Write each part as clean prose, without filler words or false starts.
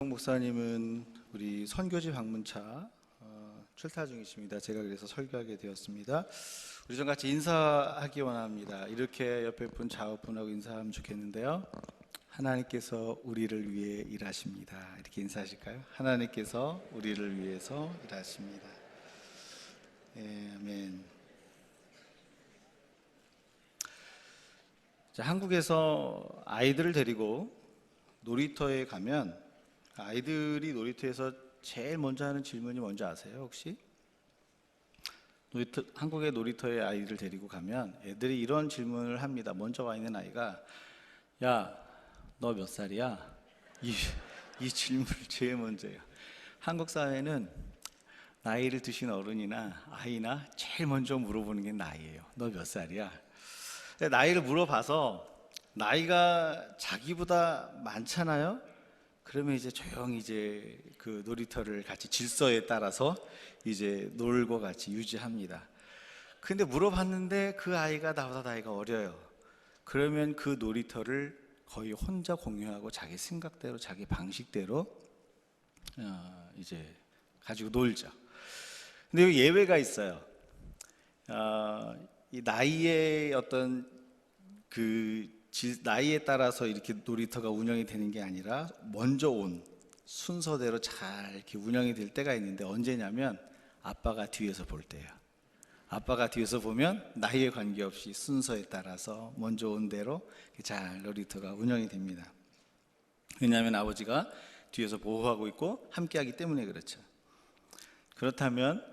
목사님은 우리 선교지 방문차 출타 중이십니다. 제가 그래서 설교하게 되었습니다. 우리 좀 같이 인사하기 원합니다. 이렇게 옆에 분 좌우분하고 인사하면 좋겠는데요. 하나님께서 우리를 위해 일하십니다. 이렇게 인사하실까요? 하나님께서 우리를 위해서 일하십니다. 아멘. 자, 한국에서 아이들을 데리고 놀이터에 가면 아이들이 놀이터에서 제일 먼저 하는 질문이 뭔지 아세요? 혹시? 한국의 놀이터에 아이들을 데리고 가면 애들이 이런 질문을 합니다. 먼저 와 있는 아이가, 야, 너 몇 살이야? 이 질문을 제일 먼저 해요. 한국 사회는 나이를 드신 어른이나 아이나 제일 먼저 물어보는 게 나이예요. 너 몇 살이야? 나이를 물어봐서 나이가 자기보다 많잖아요? 그러면 이제 조용히 이제 그 놀이터를 같이 질서에 따라서 이제 놀고 같이 유지합니다. 근데 물어봤는데 그 아이가 나보다 나이가 어려요. 그러면 그 놀이터를 거의 혼자 공유하고 자기 생각대로 자기 방식대로 이제 가지고 놀죠. 근데 여기 예외가 있어요. 이 나이의 어떤 그 나이에 따라서 이렇게 놀이터가 운영이 되는 게 아니라 먼저 온 순서대로 잘 이렇게 운영이 될 때가 있는데 언제냐면 아빠가 뒤에서 볼 때예요. 아빠가 뒤에서 보면 나이에 관계없이 순서에 따라서 먼저 온 대로 잘 놀이터가 운영이 됩니다. 왜냐하면 아버지가 뒤에서 보호하고 있고 함께하기 때문에 그렇죠. 그렇다면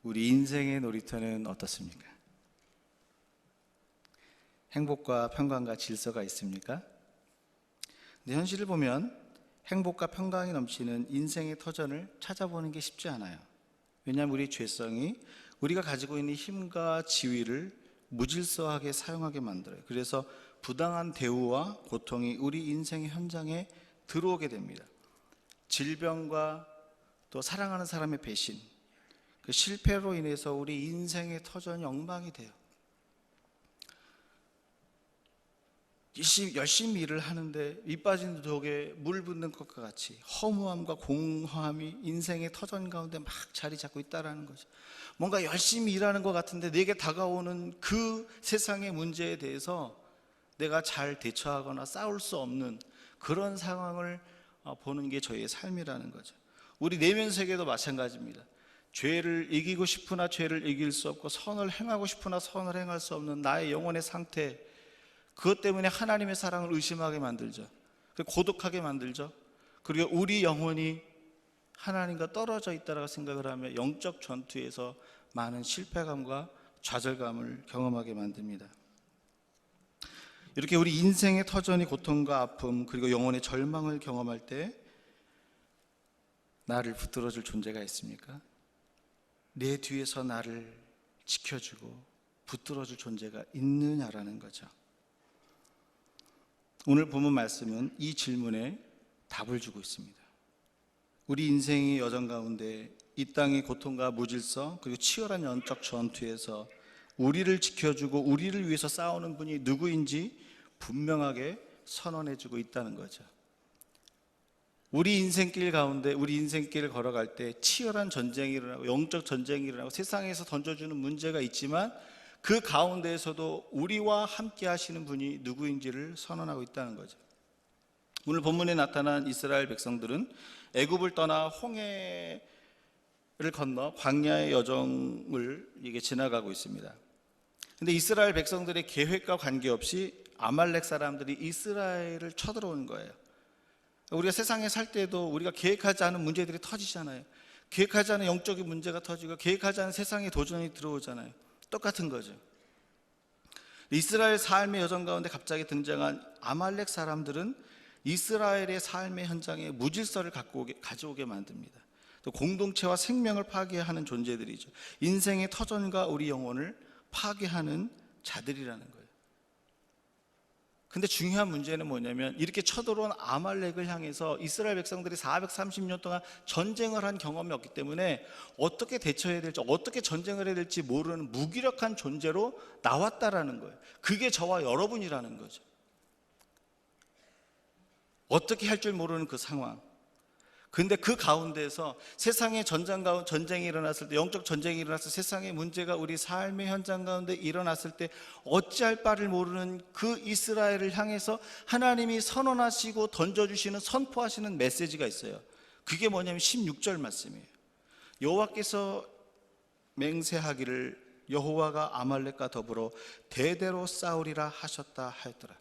우리 인생의 놀이터는 어떻습니까? 행복과 평강과 질서가 있습니까? 근데 현실을 보면 행복과 평강이 넘치는 인생의 터전을 찾아보는 게 쉽지 않아요. 왜냐하면 우리 죄성이 우리가 가지고 있는 힘과 지위를 무질서하게 사용하게 만들어요. 그래서 부당한 대우와 고통이 우리 인생의 현장에 들어오게 됩니다. 질병과 또 사랑하는 사람의 배신, 그 실패로 인해서 우리 인생의 터전이 엉망이 돼요. 열심히 일을 하는데 밑 빠진 독에 물 붓는 것과 같이 허무함과 공허함이 인생의 터전 가운데 막 자리 잡고 있다는 거죠. 뭔가 열심히 일하는 것 같은데 내게 다가오는 그 세상의 문제에 대해서 내가 잘 대처하거나 싸울 수 없는 그런 상황을 보는 게 저희의 삶이라는 거죠. 우리 내면 세계도 마찬가지입니다. 죄를 이기고 싶으나 죄를 이길 수 없고 선을 행하고 싶으나 선을 행할 수 없는 나의 영혼의 상태, 그것 때문에 하나님의 사랑을 의심하게 만들죠. 고독하게 만들죠. 그리고 우리 영혼이 하나님과 떨어져 있다고 생각을 하며 영적 전투에서 많은 실패감과 좌절감을 경험하게 만듭니다. 이렇게 우리 인생의 터전이 고통과 아픔 그리고 영혼의 절망을 경험할 때 나를 붙들어줄 존재가 있습니까? 내 뒤에서 나를 지켜주고 붙들어줄 존재가 있느냐라는 거죠. 오늘 본문 말씀은 이 질문에 답을 주고 있습니다. 우리 인생의 여정 가운데 이 땅의 고통과 무질서 그리고 치열한 영적 전투에서 우리를 지켜주고 우리를 위해서 싸우는 분이 누구인지 분명하게 선언해주고 있다는 거죠. 우리 인생길 가운데 우리 인생길을 걸어갈 때 치열한 전쟁이 일어나고 영적 전쟁이 일어나고 세상에서 던져주는 문제가 있지만 그 가운데에서도 우리와 함께 하시는 분이 누구인지를 선언하고 있다는 거죠. 오늘 본문에 나타난 이스라엘 백성들은 애굽을 떠나 홍해를 건너 광야의 여정을 이게 지나가고 있습니다. 근데 이스라엘 백성들의 계획과 관계없이 아말렉 사람들이 이스라엘을 쳐들어오는 거예요. 우리가 세상에 살 때도 우리가 계획하지 않은 문제들이 터지잖아요. 계획하지 않은 영적인 문제가 터지고 계획하지 않은 세상의 도전이 들어오잖아요. 똑같은 거죠. 이스라엘 삶의 여정 가운데 갑자기 등장한 아말렉 사람들은 이스라엘의 삶의 현장에 무질서를 가져오게 만듭니다. 또 공동체와 생명을 파괴하는 존재들이죠. 인생의 터전과 우리 영혼을 파괴하는 자들이라는 거예요. 근데 중요한 문제는 뭐냐면 이렇게 쳐들어온 아말렉을 향해서 이스라엘 백성들이 430년 동안 전쟁을 한 경험이 없기 때문에 어떻게 대처해야 될지 어떻게 전쟁을 해야 될지 모르는 무기력한 존재로 나왔다라는 거예요. 그게 저와 여러분이라는 거죠. 어떻게 할 줄 모르는 그 상황. 근데 그 가운데서 세상의 전쟁이 일어났을 때, 영적 전쟁이 일어났을 때, 세상의 문제가 우리 삶의 현장 가운데 일어났을 때 어찌할 바를 모르는 그 이스라엘을 향해서 하나님이 선언하시고 던져주시는, 선포하시는 메시지가 있어요. 그게 뭐냐면 16절 말씀이에요. 여호와께서 맹세하기를 여호와가 아말렉과 더불어 대대로 싸우리라 하셨다 하였더라.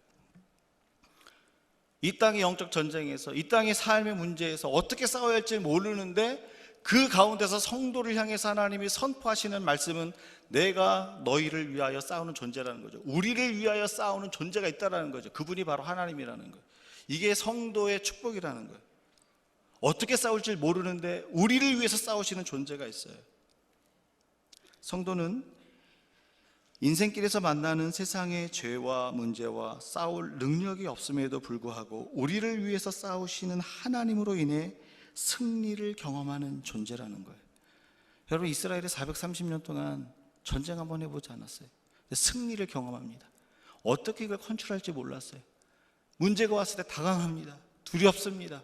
이 땅의 영적 전쟁에서, 이 땅의 삶의 문제에서 어떻게 싸워야 할지 모르는데 그 가운데서 성도를 향해서 하나님이 선포하시는 말씀은 내가 너희를 위하여 싸우는 존재라는 거죠. 우리를 위하여 싸우는 존재가 있다는 거죠. 그분이 바로 하나님이라는 거예요. 이게 성도의 축복이라는 거예요. 어떻게 싸울지 모르는데 우리를 위해서 싸우시는 존재가 있어요. 성도는 인생길에서 만나는 세상의 죄와 문제와 싸울 능력이 없음에도 불구하고 우리를 위해서 싸우시는 하나님으로 인해 승리를 경험하는 존재라는 거예요. 여러분, 이스라엘이 430년 동안 전쟁 한번 해보지 않았어요? 승리를 경험합니다. 어떻게 이걸 컨트롤할지 몰랐어요. 문제가 왔을 때 당황합니다. 두렵습니다.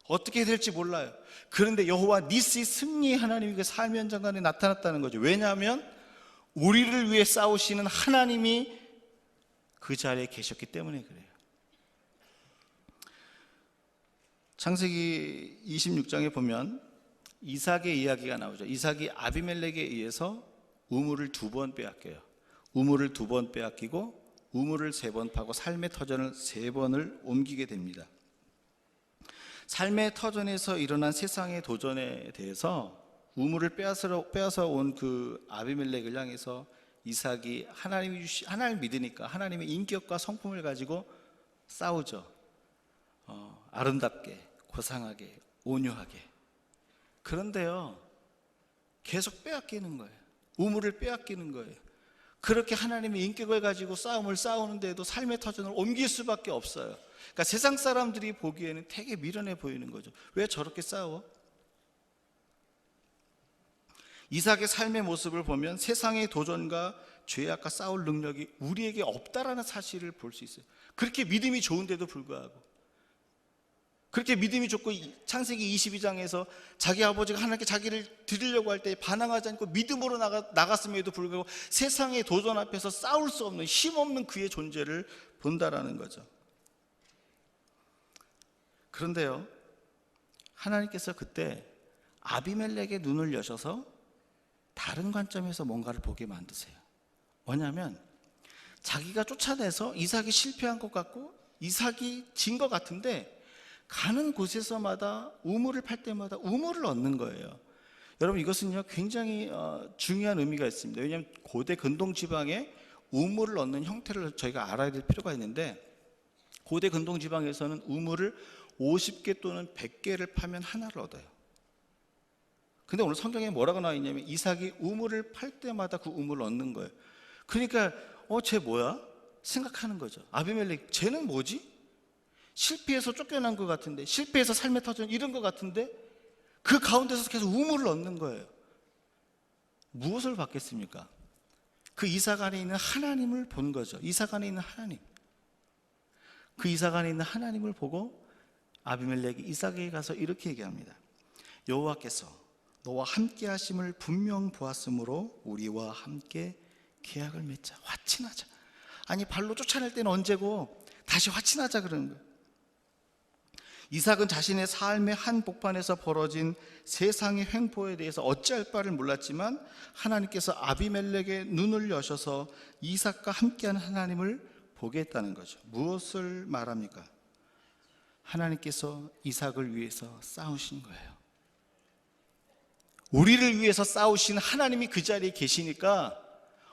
어떻게 될지 몰라요. 그런데 여호와 니시, 승리의 하나님이 그 삶의 현장간에 나타났다는 거죠. 왜냐하면 우리를 위해 싸우시는 하나님이 그 자리에 계셨기 때문에 그래요. 창세기 26장에 보면 이삭의 이야기가 나오죠. 이삭이 아비멜렉에 의해서 우물을 2번 빼앗겨요. 우물을 2번 빼앗기고 우물을 3번 파고 삶의 터전을 3번을 옮기게 됩니다. 삶의 터전에서 일어난 세상의 도전에 대해서 우물을 빼앗아 온 그 아비멜렉을 향해서 이삭이 하나님을 믿으니까 하나님의 인격과 성품을 가지고 싸우죠. 아름답게, 고상하게, 온유하게. 그런데요, 계속 빼앗기는 거예요. 우물을 빼앗기는 거예요. 그렇게 하나님의 인격을 가지고 싸움을 싸우는데도 삶의 터전을 옮길 수밖에 없어요. 그러니까 세상 사람들이 보기에는 되게 미련해 보이는 거죠. 왜 저렇게 싸워? 이삭의 삶의 모습을 보면 세상의 도전과 죄악과 싸울 능력이 우리에게 없다라는 사실을 볼 수 있어요. 그렇게 믿음이 좋은데도 불구하고, 그렇게 믿음이 좋고 창세기 22장에서 자기 아버지가 하나님께 자기를 드리려고 할 때 반항하지 않고 믿음으로 나갔음에도 불구하고 세상의 도전 앞에서 싸울 수 없는, 힘없는 그의 존재를 본다라는 거죠. 그런데요, 하나님께서 그때 아비멜렉의 눈을 여셔서 다른 관점에서 뭔가를 보게 만드세요. 뭐냐면 자기가 쫓아내서 이삭이 실패한 것 같고 이삭이 진 것 같은데 가는 곳에서마다 우물을 팔 때마다 우물을 얻는 거예요. 여러분, 이것은요 굉장히 중요한 의미가 있습니다. 왜냐하면 고대 근동 지방에 우물을 얻는 형태를 저희가 알아야 될 필요가 있는데, 고대 근동 지방에서는 우물을 50개 또는 100개를 파면 하나를 얻어요. 근데 오늘 성경에 뭐라고 나와 있냐면 이삭이 우물을 팔 때마다 그 우물을 얻는 거예요. 그러니까 쟤 뭐야? 생각하는 거죠. 아비멜렉, 쟤는 뭐지? 실패해서 쫓겨난 것 같은데, 실패해서 삶의 터전 잃은 것 같은데 그 가운데서 계속 우물을 얻는 거예요. 무엇을 받겠습니까? 그 이삭 안에 있는 하나님을 본 거죠. 이삭 안에 있는 하나님. 그 이삭 안에 있는 하나님을 보고 아비멜렉이 이삭에게 가서 이렇게 얘기합니다. 여호와께서 너와 함께 하심을 분명 보았으므로 우리와 함께 계약을 맺자. 화친하자. 아니, 발로 쫓아낼 때는 언제고 다시 화친하자 그러는 거예요. 이삭은 자신의 삶의 한 복판에서 벌어진 세상의 횡포에 대해서 어찌할 바를 몰랐지만 하나님께서 아비멜렉의 눈을 여셔서 이삭과 함께하는 하나님을 보게 했다는 거죠. 무엇을 말합니까? 하나님께서 이삭을 위해서 싸우신 거예요. 우리를 위해서 싸우신 하나님이 그 자리에 계시니까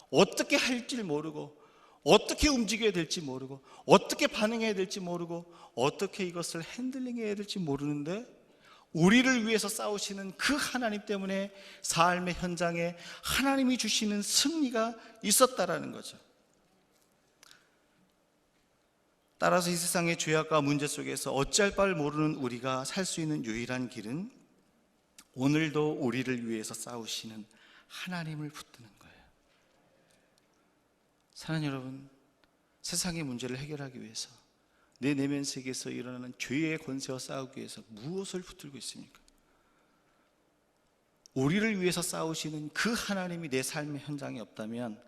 어떻게 할지 모르고, 어떻게 움직여야 될지 모르고, 어떻게 반응해야 될지 모르고, 어떻게 이것을 핸들링해야 될지 모르는데 우리를 위해서 싸우시는 그 하나님 때문에 삶의 현장에 하나님이 주시는 승리가 있었다라는 거죠. 따라서 이 세상의 죄악과 문제 속에서 어찌할 바를 모르는 우리가 살 수 있는 유일한 길은 오늘도 우리를 위해서 싸우시는 하나님을 붙드는 거예요. 사랑하는 여러분, 세상의 문제를 해결하기 위해서, 내 내면 세계에서 일어나는 죄의 권세와 싸우기 위해서 무엇을 붙들고 있습니까? 우리를 위해서 싸우시는 그 하나님이 내 삶의 현장에 없다면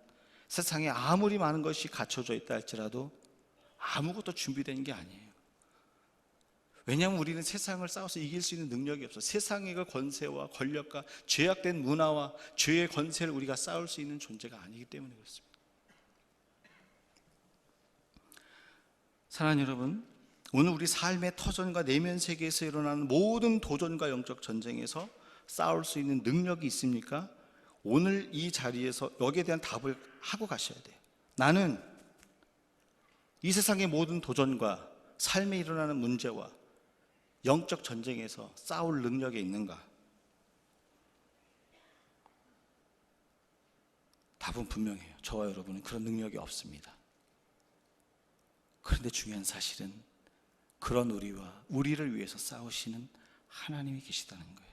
세상에 아무리 많은 것이 갖춰져 있다 할지라도 아무것도 준비된 게 아니에요. 왜냐하면 우리는 세상을 싸워서 이길 수 있는 능력이 없어. 세상의 그 권세와 권력과 죄악된 문화와 죄의 권세를 우리가 싸울 수 있는 존재가 아니기 때문에 그렇습니다. 사랑하는 여러분, 오늘 우리 삶의 터전과 내면 세계에서 일어나는 모든 도전과 영적 전쟁에서 싸울 수 있는 능력이 있습니까? 오늘 이 자리에서 여기에 대한 답을 하고 가셔야 돼요. 나는 이 세상의 모든 도전과 삶에 일어나는 문제와 영적 전쟁에서 싸울 능력이 있는가? 답은 분명해요. 저와 여러분은 그런 능력이 없습니다. 그런데 중요한 사실은 그런 우리를 위해서 싸우시는 하나님이 계시다는 거예요.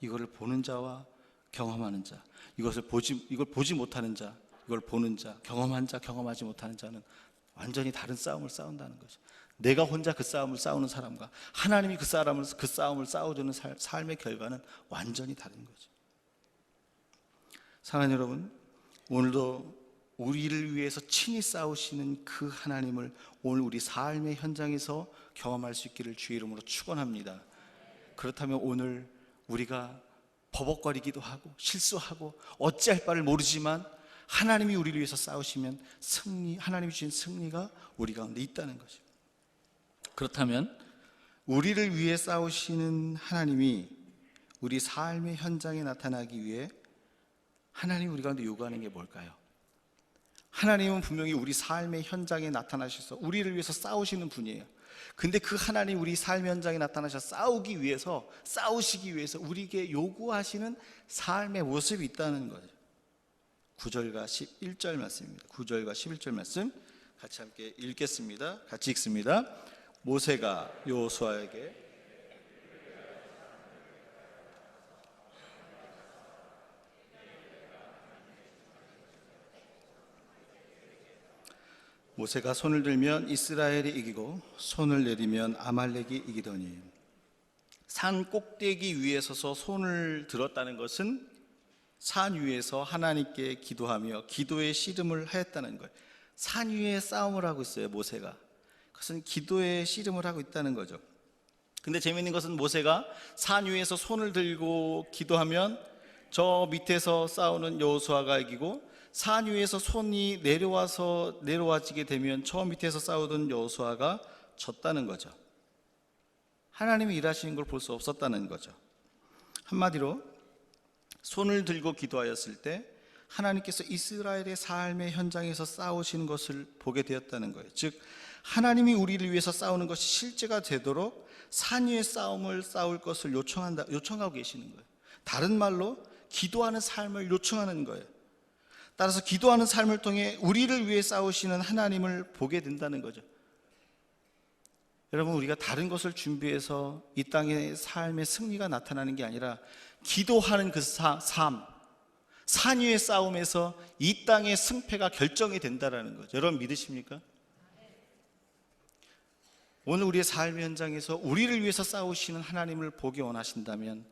이거를 보는 자와 경험하는 자, 이걸 보지 못하는 자, 이걸 보는 자, 경험한 자, 경험하지 못하는 자는 완전히 다른 싸움을 싸운다는 거죠. 내가 혼자 그 싸움을 싸우는 사람과 하나님이 그 싸움을 싸워주는 삶의 결과는 완전히 다른 거죠. 사랑하는 여러분, 오늘도 우리를 위해서 친히 싸우시는 그 하나님을 오늘 우리 삶의 현장에서 경험할 수 있기를 주의 이름으로 축원합니다. 그렇다면 오늘 우리가 버벅거리기도 하고 실수하고 어찌할 바를 모르지만 하나님이 우리를 위해서 싸우시면 하나님이 주신 승리가 우리 가운데 있다는 거죠. 그렇다면 우리를 위해 싸우시는 하나님이 우리 삶의 현장에 나타나기 위해 하나님이 우리 가운데 요구하는 게 뭘까요? 하나님은 분명히 우리 삶의 현장에 나타나셔서 우리를 위해서 싸우시는 분이에요. 근데 그 하나님 우리 삶의 현장에 나타나셔서 싸우시기 위해서 우리에게 요구하시는 삶의 모습이 있다는 거죠. 9절과 11절 말씀입니다. 9절과 11절 말씀 같이 함께 읽겠습니다. 같이 읽습니다. 모세가 여호수아에게 모세가 손을 들면 이스라엘이 이기고 손을 내리면 아말렉이 이기더니 산 꼭대기 위에 서서 손을 들었다는 것은 산 위에서 하나님께 기도하며 기도의 씨름을 하였다는 거예요. 산 위에 싸움을 하고 있어요, 모세가. 그것은 기도의 씨름을 하고 있다는 거죠. 근데 재미있는 것은 모세가 산 위에서 손을 들고 기도하면 저 밑에서 싸우는 여호수아가 이기고 산 위에서 손이 내려와지게 되면 저 밑에서 싸우던 여호수아가 졌다는 거죠. 하나님이 일하시는 걸 볼 수 없었다는 거죠. 한마디로 손을 들고 기도하였을 때 하나님께서 이스라엘의 삶의 현장에서 싸우시는 것을 보게 되었다는 거예요. 즉 하나님이 우리를 위해서 싸우는 것이 실제가 되도록 산 위의 싸움을 싸울 것을 요청하고 계시는 거예요. 다른 말로 기도하는 삶을 요청하는 거예요. 따라서 기도하는 삶을 통해 우리를 위해 싸우시는 하나님을 보게 된다는 거죠. 여러분, 우리가 다른 것을 준비해서 이 땅의 삶의 승리가 나타나는 게 아니라 기도하는 그 삶, 산 위의 싸움에서 이 땅의 승패가 결정이 된다는 거죠. 여러분 믿으십니까? 오늘 우리의 삶의 현장에서 우리를 위해서 싸우시는 하나님을 보기 원하신다면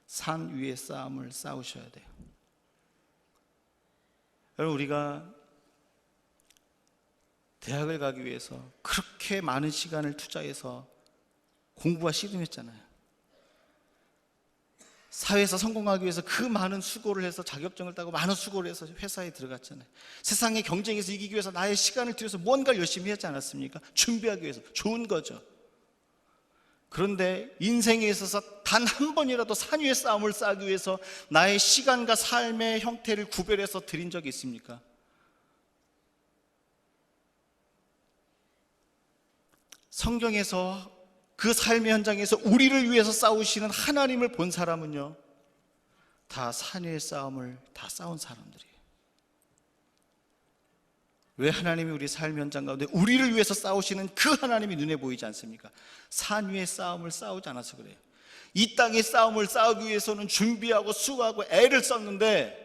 산 위의 싸움을 싸우셔야 돼요. 여러분, 우리가 대학을 가기 위해서 그렇게 많은 시간을 투자해서 공부와 씨름했잖아요. 사회에서 성공하기 위해서 그 많은 수고를 해서 자격증을 따고 많은 수고를 해서 회사에 들어갔잖아요. 세상의 경쟁에서 이기기 위해서 나의 시간을 들여서 뭔가를 열심히 했지 않았습니까? 준비하기 위해서. 좋은 거죠. 그런데 인생에 있어서 단 한 번이라도 산 위의 싸움을 싸기 위해서 나의 시간과 삶의 형태를 구별해서 드린 적이 있습니까? 성경에서 그 삶의 현장에서 우리를 위해서 싸우시는 하나님을 본 사람은요, 다 산 위의 싸움을 다 싸운 사람들이에요. 왜 하나님이 우리 삶의 현장 가운데 우리를 위해서 싸우시는 그 하나님이 눈에 보이지 않습니까? 산 위의 싸움을 싸우지 않아서 그래요. 이 땅의 싸움을 싸우기 위해서는 준비하고 수고하고 애를 썼는데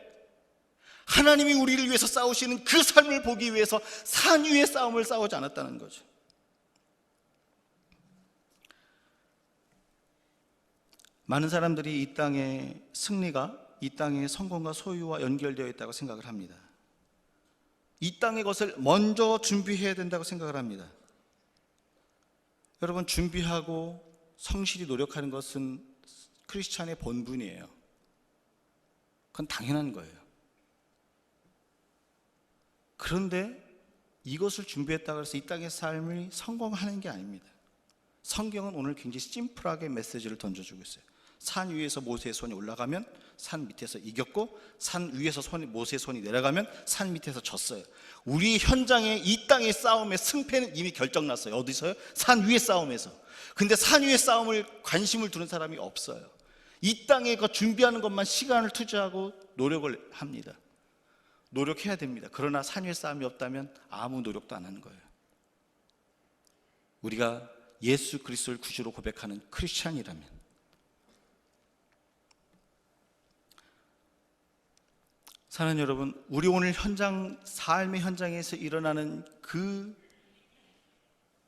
하나님이 우리를 위해서 싸우시는 그 삶을 보기 위해서 산 위의 싸움을 싸우지 않았다는 거죠. 많은 사람들이 이 땅의 승리가 이 땅의 성공과 소유와 연결되어 있다고 생각을 합니다. 이 땅의 것을 먼저 준비해야 된다고 생각을 합니다. 여러분, 준비하고 성실히 노력하는 것은 크리스찬의 본분이에요. 그건 당연한 거예요. 그런데 이것을 준비했다고 해서 이 땅의 삶이 성공하는 게 아닙니다. 성경은 오늘 굉장히 심플하게 메시지를 던져주고 있어요. 산 위에서 모세의 손이 올라가면 산 밑에서 이겼고, 산 위에서 모세의 손이 내려가면 산 밑에서 졌어요. 우리 현장의 이 땅의 싸움의 승패는 이미 결정났어요. 어디서요? 산 위의 싸움에서. 근데 산 위의 싸움을 관심을 두는 사람이 없어요. 이 땅에 그 준비하는 것만 시간을 투자하고 노력을 합니다. 노력해야 됩니다. 그러나 산 위의 싸움이 없다면 아무 노력도 안 하는 거예요. 우리가 예수 그리스도를 구주로 고백하는 크리스찬이라면, 사랑하는 여러분, 우리 오늘 삶의 현장에서 일어나는 그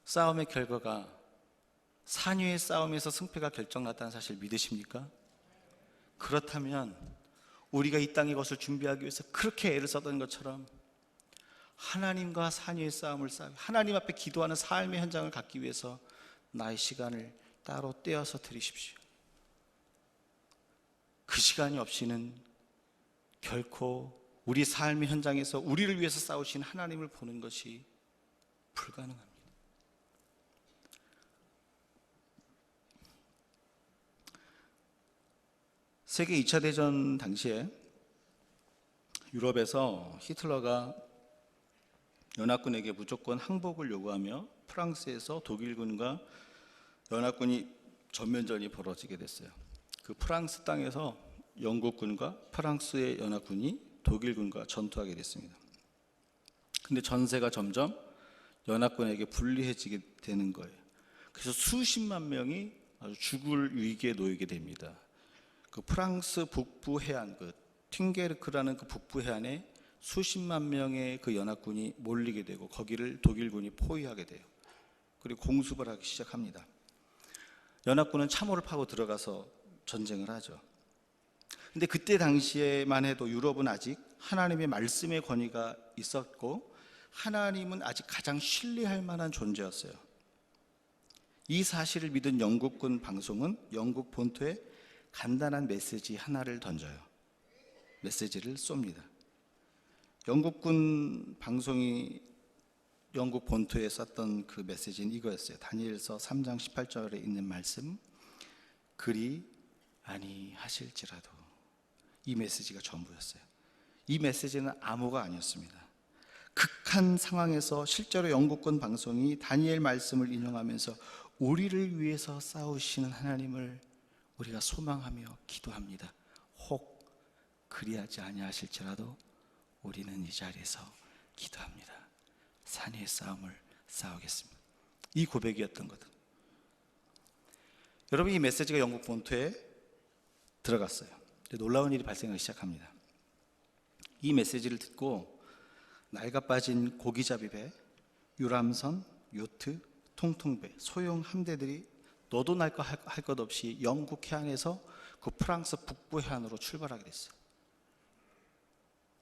싸움의 결과가 산 위의 싸움에서 승패가 결정났다는 사실 믿으십니까? 그렇다면 우리가 이 땅의 것을 준비하기 위해서 그렇게 애를 썼던 것처럼 하나님과 산 위의 싸움을 싸우고 하나님 앞에 기도하는 삶의 현장을 갖기 위해서 나의 시간을 따로 떼어서 드리십시오. 그 시간이 없이는 결코 우리 삶의 현장에서 우리를 위해서 싸우신 하나님을 보는 것이 불가능합니다. 세계 2차 대전 당시에 유럽에서 히틀러가 연합군에게 무조건 항복을 요구하며 프랑스에서 독일군과 연합군이 전면전이 벌어지게 됐어요. 그 프랑스 땅에서 영국군과 프랑스의 연합군이 독일군과 전투하게 됐습니다. 근데 전세가 점점 연합군에게 불리해지게 되는 거예요. 그래서 수십만 명이 아주 죽을 위기에 놓이게 됩니다. 그 프랑스 북부 해안, 그 팅게르크라는 그 북부 해안에 수십만 명의 그 연합군이 몰리게 되고 거기를 독일군이 포위하게 돼요. 그리고 공습을 하기 시작합니다. 연합군은 참호를 파고 들어가서 전쟁을 하죠. 근데 그때 당시에만 해도 유럽은 아직 하나님의 말씀의 권위가 있었고 하나님은 아직 가장 신뢰할 만한 존재였어요. 이 사실을 믿은 영국군 방송은 영국 본토에 간단한 메시지 하나를 던져요. 메시지를 쏩니다. 영국군 방송이 영국 본토에 썼던 그 메시지는 이거였어요. 다니엘서 3장 18절에 있는 말씀, 그리 아니하실지라도. 이 메시지가 전부였어요. 이 메시지는 암호가 아니었습니다. 극한 상황에서 실제로 영국군 방송이 다니엘 말씀을 인용하면서 우리를 위해서 싸우시는 하나님을 우리가 소망하며 기도합니다. 혹 그리하지 아니하실지라도 우리는 이 자리에서 기도합니다. 산 위의 싸움을 싸우겠습니다. 이 고백이었던 거든. 여러분, 이 메시지가 영국 본토에 들어갔어요. 놀라운 일이 발생하기 시작합니다. 이 메시지를 듣고 낡아빠진 고기잡이 배, 유람선, 요트, 통통배, 소형 함대들이 너도 날 거 할 것 없이 영국 해안에서 그 프랑스 북부 해안으로 출발하게 됐어요.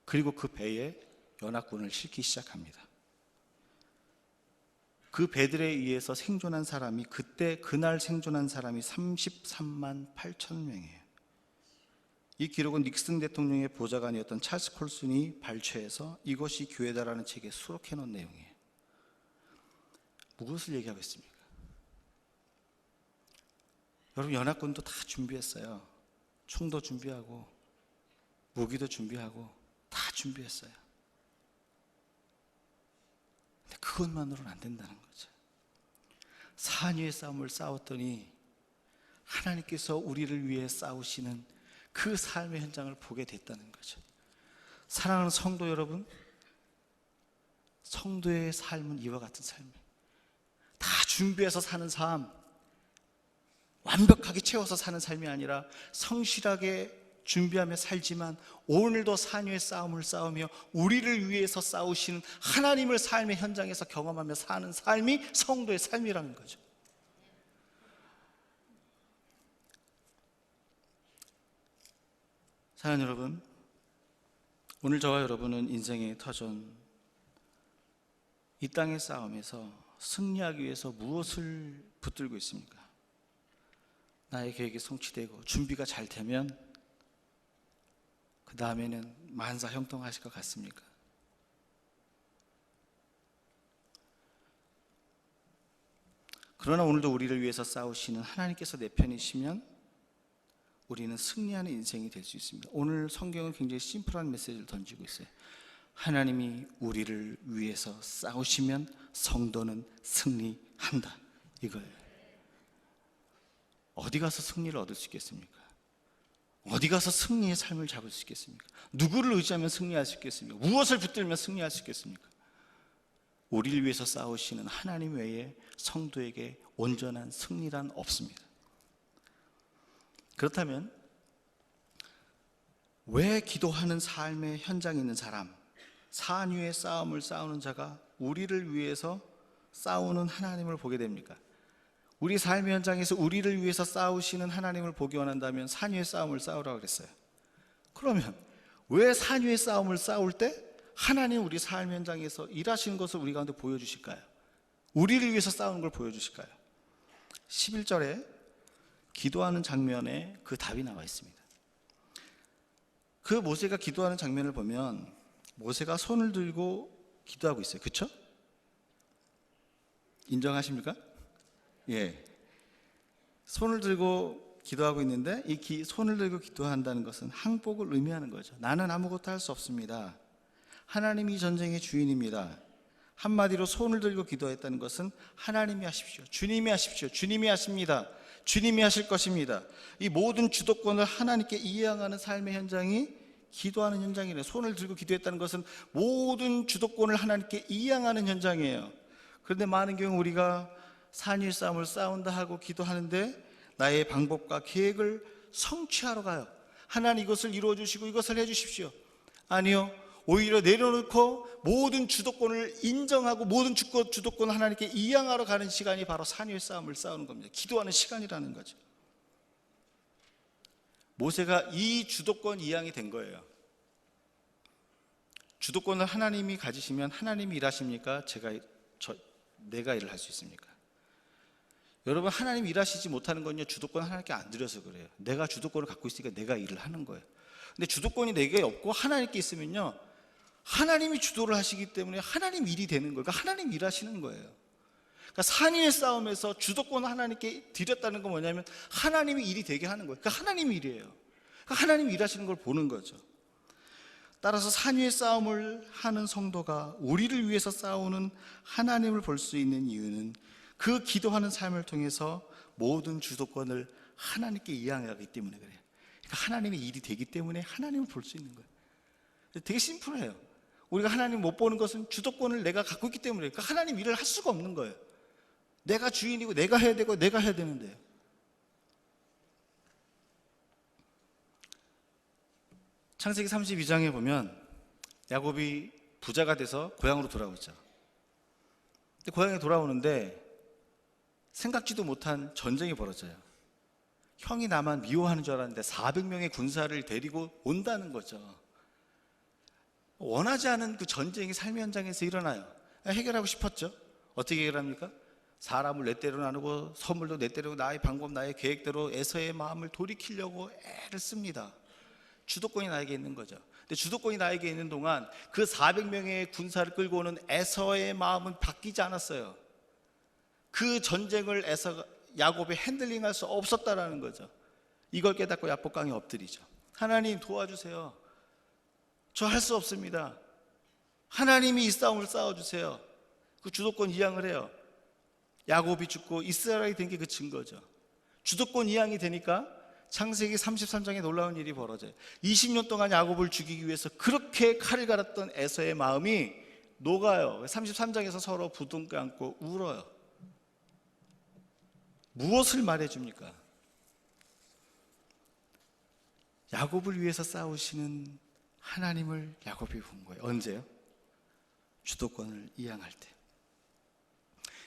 그리고 그 배에 연합군을 싣기 시작합니다. 그 배들에 의해서 생존한 사람이 그날 생존한 사람이 33만 8천 명이에요. 이 기록은 닉슨 대통령의 보좌관이었던 찰스 콜슨이 발췌해서 이것이 교회다라는 책에 수록해 놓은 내용이에요. 무엇을 얘기하고 있습니까? 여러분, 연합군도 다 준비했어요. 총도 준비하고 무기도 준비하고 다 준비했어요. 근데 그것만으로는 안 된다는 거죠. 산 위의 싸움을 싸웠더니 하나님께서 우리를 위해 싸우시는 그 삶의 현장을 보게 됐다는 거죠. 사랑하는 성도 여러분, 성도의 삶은 이와 같은 삶이에요. 다 준비해서 사는 삶, 완벽하게 채워서 사는 삶이 아니라 성실하게 준비하며 살지만 오늘도 산 위의 싸움을 싸우며 우리를 위해서 싸우시는 하나님을 삶의 현장에서 경험하며 사는 삶이 성도의 삶이라는 거죠. 사랑하는 여러분, 오늘 저와 여러분은 인생의 터전, 이 땅의 싸움에서 승리하기 위해서 무엇을 붙들고 있습니까? 나의 계획이 성취되고 준비가 잘 되면 그 다음에는 만사 형통하실 것 같습니까? 그러나 오늘도 우리를 위해서 싸우시는 하나님께서 내 편이시면 우리는 승리하는 인생이 될 수 있습니다. 오늘 성경은 굉장히 심플한 메시지를 던지고 있어요. 하나님이 우리를 위해서 싸우시면 성도는 승리한다, 이거예요. 어디 가서 승리를 얻을 수 있겠습니까? 어디 가서 승리의 삶을 잡을 수 있겠습니까? 누구를 의지하면 승리할 수 있겠습니까? 무엇을 붙들면 승리할 수 있겠습니까? 우리를 위해서 싸우시는 하나님 외에 성도에게 온전한 승리란 없습니다. 그렇다면 왜 기도하는 삶의 현장에 있는 사람, 산위의 싸움을 싸우는 자가 우리를 위해서 싸우는 하나님을 보게 됩니까? 우리 삶의 현장에서 우리를 위해서 싸우시는 하나님을 보기 원한다면 산위의 싸움을 싸우라고 그랬어요. 그러면 왜 산위의 싸움을 싸울 때 하나님 우리 삶의 현장에서 일하시는 것을 우리 가운데 보여주실까요? 우리를 위해서 싸우는 걸 보여주실까요? 11절에 기도하는 장면에 그 답이 나와 있습니다. 그 모세가 기도하는 장면을 보면 모세가 손을 들고 기도하고 있어요. 그렇죠? 인정하십니까? 예. 손을 들고 기도하고 있는데 이 손을 들고 기도한다는 것은 항복을 의미하는 거죠. 나는 아무것도 할 수 없습니다. 하나님이 전쟁의 주인입니다. 한마디로 손을 들고 기도했다는 것은 하나님이 하십시오. 주님이 하십시오. 주님이 하십니다. 주님이 하실 것입니다. 이 모든 주도권을 하나님께 이양하는 삶의 현장이 기도하는 현장이래요. 손을 들고 기도했다는 것은 모든 주도권을 하나님께 이양하는 현장이에요. 그런데 많은 경우 우리가 산위의 싸움을 싸운다 하고 기도하는데 나의 방법과 계획을 성취하러 가요. 하나님 이것을 이루어 주시고 이것을 해 주십시오. 아니요, 오히려 내려놓고 모든 주도권을 인정하고 모든 주도권을 하나님께 이양하러 가는 시간이 바로 산위의 싸움을 싸우는 겁니다. 기도하는 시간이라는 거죠. 모세가 이 주도권 이양이 된 거예요. 주도권을 하나님이 가지시면 하나님이 일하십니까? 내가 일을 할 수 있습니까? 여러분, 하나님이 일하시지 못하는 건요, 주도권 하나님께 안 드려서 그래요. 내가 주도권을 갖고 있으니까 내가 일을 하는 거예요. 근데 주도권이 내게 없고 하나님께 있으면요, 하나님이 주도를 하시기 때문에 하나님 일이 되는 거예요. 그러니까 하나님 일하시는 거예요. 그러니까 산위의 싸움에서 주도권을 하나님께 드렸다는 건 뭐냐면 하나님이 일이 되게 하는 거예요. 그러니까 하나님 일이에요. 그러니까 하나님이 일하시는 걸 보는 거죠. 따라서 산위의 싸움을 하는 성도가 우리를 위해서 싸우는 하나님을 볼 수 있는 이유는 그 기도하는 삶을 통해서 모든 주도권을 하나님께 이양하기 때문에 그래요. 그러니까 하나님의 일이 되기 때문에 하나님을 볼 수 있는 거예요. 되게 심플해요. 우리가 하나님 못 보는 것은 주도권을 내가 갖고 있기 때문에, 그러니까 하나님 일을 할 수가 없는 거예요. 내가 주인이고 내가 해야 되고 내가 해야 되는데요. 창세기 32장에 보면 야곱이 부자가 돼서 고향으로 돌아오죠. 근데 고향에 돌아오는데 생각지도 못한 전쟁이 벌어져요. 형이 나만 미워하는 줄 알았는데 400명의 군사를 데리고 온다는 거죠. 원하지 않은 그 전쟁이 삶의 현장에서 일어나요. 해결하고 싶었죠. 어떻게 해결합니까? 사람을 네 대로 나누고 선물도 네 대로 나의 방법 나의 계획대로 에서의 마음을 돌이키려고 애를 씁니다. 주도권이 나에게 있는 거죠. 근데 주도권이 나에게 있는 동안 그 400명의 군사를 끌고 오는 에서의 마음은 바뀌지 않았어요. 그 전쟁을 야곱이 핸들링할 수 없었다라는 거죠. 이걸 깨닫고 야복강에 엎드리죠. 하나님 도와주세요. 저 할 수 없습니다. 하나님이 이 싸움을 싸워주세요. 그 주도권 이양을 해요. 야곱이 죽고 이스라엘이 된 게 그 증거죠. 주도권 이양이 되니까 창세기 33장에 놀라운 일이 벌어져요. 20년 동안 야곱을 죽이기 위해서 그렇게 칼을 갈았던 에서의 마음이 녹아요. 33장에서 서로 부둥켜 안고 울어요. 무엇을 말해줍니까? 야곱을 위해서 싸우시는 하나님을 야곱이 본 거예요. 언제요? 주도권을 이양할 때.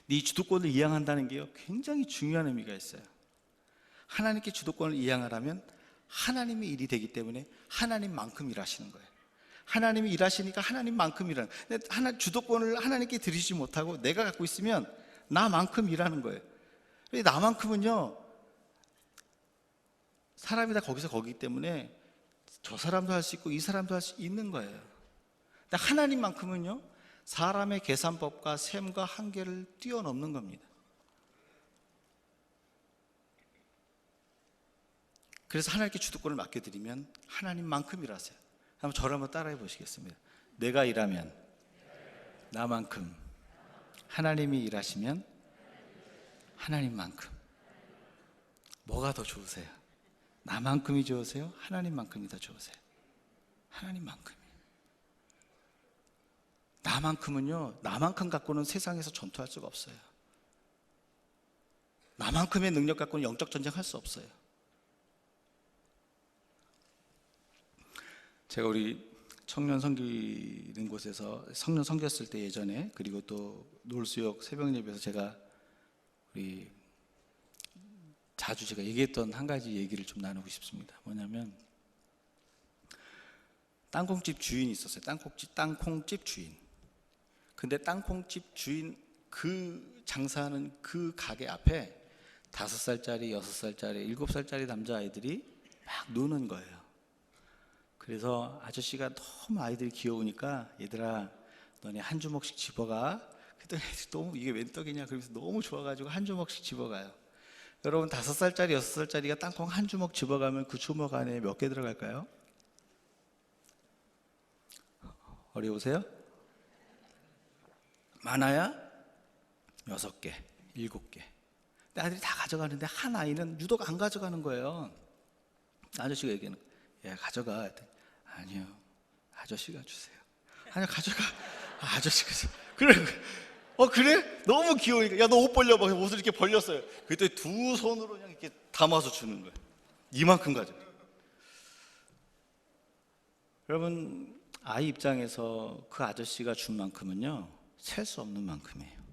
이 주도권을 이양한다는 게요, 굉장히 중요한 의미가 있어요. 하나님께 주도권을 이양하라면 하나님의 일이 되기 때문에 하나님만큼 일하시는 거예요. 하나님이 일하시니까 하나님만큼 일하는, 주도권을 하나님께 드리지 못하고 내가 갖고 있으면 나만큼 일하는 거예요. 나만큼은요, 사람이 다 거기서 거기기 때문에 저 사람도 할 수 있고 이 사람도 할 수 있는 거예요. 근데 하나님만큼은요, 사람의 계산법과 셈과 한계를 뛰어넘는 겁니다. 그래서 하나님께 주도권을 맡겨드리면 하나님만큼 일하세요. 한번 저를 한번 따라해 보시겠습니다. 내가 일하면 나만큼, 하나님이 일하시면 하나님만큼. 뭐가 더 좋으세요? 나만큼이 좋으세요? 하나님만큼이 더 좋으세요? 하나님만큼이. 나만큼은요, 나만큼 갖고는 세상에서 전투할 수가 없어요. 나만큼의 능력 갖고는 영적 전쟁할 수 없어요. 제가 우리 청년 섬기는 곳에서 청년 섬겼을 때 예전에, 그리고 또 놀수역 새벽 예배에서 제가 우리 자주 제가 얘기했던 한 가지 얘기를 좀 나누고 싶습니다. 뭐냐면, 땅콩집 주인이 있었어요. 땅콩집 주인. 근데 땅콩집 주인 그 장사하는 그 가게 앞에 5살짜리, 6살짜리, 7살짜리 남자아이들이 막 노는 거예요. 그래서 아저씨가 너무 아이들이 귀여우니까, 얘들아 너네 한 주먹씩 집어가. 그랬더니 너무 이게 웬 떡이냐 그러면서 너무 좋아가지고 한 주먹씩 집어가요. 여러분, 5살짜리, 6살짜리가 땅콩 한 주먹 집어가면 그 주먹 안에 몇 개 들어갈까요? 어려우세요? 많아야 6개, 7개. 근데 아이들이 다 가져가는데 한 아이는 유독 안 가져가는 거예요. 아저씨가 얘기하는 거예요. 야, 가져가. 아니요, 아저씨가 주세요. 아니요, 가져가. 아저씨가 주세요. 그래. 그래? 너무 귀여우니까, 야, 너 옷 벌려봐. 옷을 이렇게 벌렸어요. 그때 두 손으로 그냥 이렇게 담아서 주는 거예요. 이만큼 가져. 여러분, 아이 입장에서 그 아저씨가 준 만큼은요, 셀 수 없는 만큼이에요.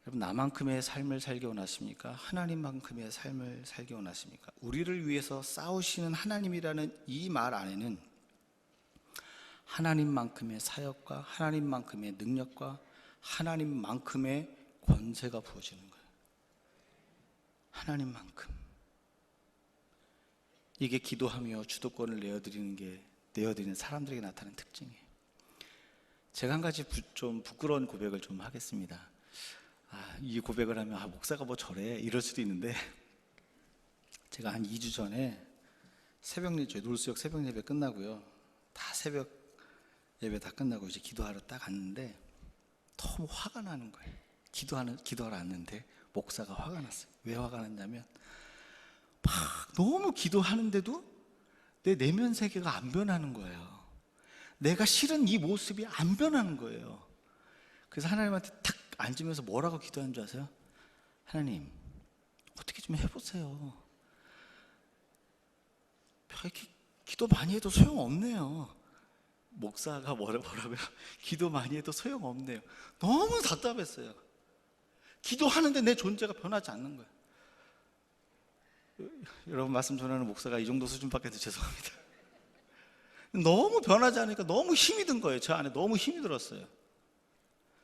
여러분, 나만큼의 삶을 살기 원하십니까? 하나님만큼의 삶을 살기 원하십니까? 우리를 위해서 싸우시는 하나님이라는 이 말 안에는 하나님만큼의 사역과 하나님만큼의 능력과 하나님만큼의 권세가 부어지는 거예요. 하나님만큼. 이게 기도하며 주도권을 내어드리는 사람들에게 나타나는 특징이에요. 제가 한 가지 좀 부끄러운 고백을 좀 하겠습니다. 이 고백을 하면 목사가 뭐 저래 이럴 수도 있는데, 제가 한 2주 전에 놀수역 새벽 예배 끝나고요, 다 새벽 예배 다 끝나고 이제 기도하러 딱 갔는데 너무 화가 나는 거예요. 기도하러 왔는데 목사가 화가 났어요. 왜 화가 났냐면, 막 너무 기도하는데도 내 내면 세계가 안 변하는 거예요. 내가 싫은 이 모습이 안 변하는 거예요. 그래서 하나님한테 탁 앉으면서 뭐라고 기도하는 줄 아세요? 하나님, 어떻게 좀 해보세요. 이렇게 기도 많이 해도 소용없네요. 목사가 뭐라고요? 기도 많이 해도 소용없네요. 너무 답답했어요. 기도하는데 내 존재가 변하지 않는 거예요. 여러분, 말씀 전하는 목사가 이 정도 수준밖에 더 죄송합니다. 너무 변하지 않으니까 너무 힘이 든 거예요. 저 안에 너무 힘이 들었어요.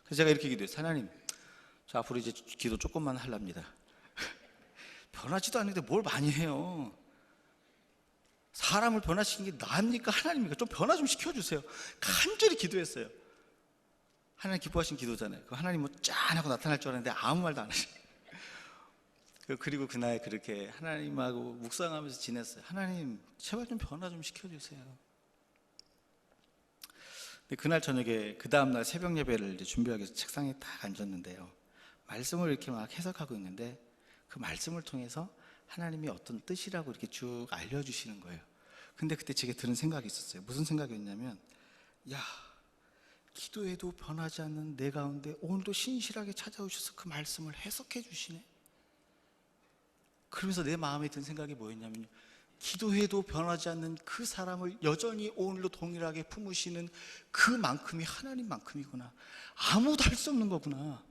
그래서 제가 이렇게 기도해요. 하나님, 저 앞으로 이제 기도 조금만 하랍니다. 변하지도 않는데 뭘 많이 해요. 사람을 변화시키는 게 나입니까? 하나님입니까? 좀 변화 좀 시켜주세요. 간절히 기도했어요. 하나님 기뻐하신 기도잖아요. 하나님 뭐 짠 하고 나타날 줄 알았는데 아무 말도 안 하시고. 그리고 그날 그렇게 하나님하고 묵상하면서 지냈어요. 하나님, 제발 좀 변화 좀 시켜주세요. 근데 그날 저녁에, 그 다음날 새벽 예배를 이제 준비하기 위해서 책상에 딱 앉았는데요, 말씀을 이렇게 막 해석하고 있는데 그 말씀을 통해서 하나님이 어떤 뜻이라고 이렇게 쭉 알려주시는 거예요. 근데 그때 제게 드는 생각이 있었어요. 무슨 생각이었냐면, 야, 기도해도 변하지 않는 내 가운데 오늘도 신실하게 찾아오셔서 그 말씀을 해석해 주시네. 그러면서 내 마음에 든 생각이 뭐였냐면, 기도해도 변하지 않는 그 사람을 여전히 오늘도 동일하게 품으시는 그만큼이 하나님만큼이구나. 아무도 할 수 없는 거구나.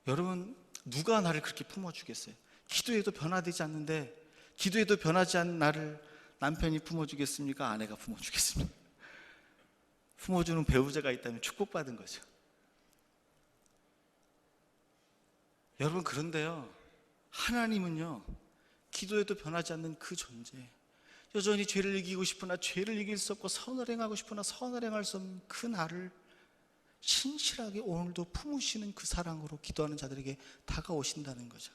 여러분, 누가 나를 그렇게 품어주겠어요? 기도해도 변화되지 않는데, 기도해도 변하지 않는 나를 남편이 품어주겠습니까? 아내가 품어주겠습니까? 품어주는 배우자가 있다면 축복받은 거죠. 여러분, 그런데요, 하나님은요, 기도해도 변하지 않는 그 존재, 여전히 죄를 이기고 싶으나 죄를 이길 수 없고 선을 행하고 싶으나 선을 행할 수 없는 그 나를 신실하게 오늘도 품으시는 그 사랑으로 기도하는 자들에게 다가오신다는 거죠.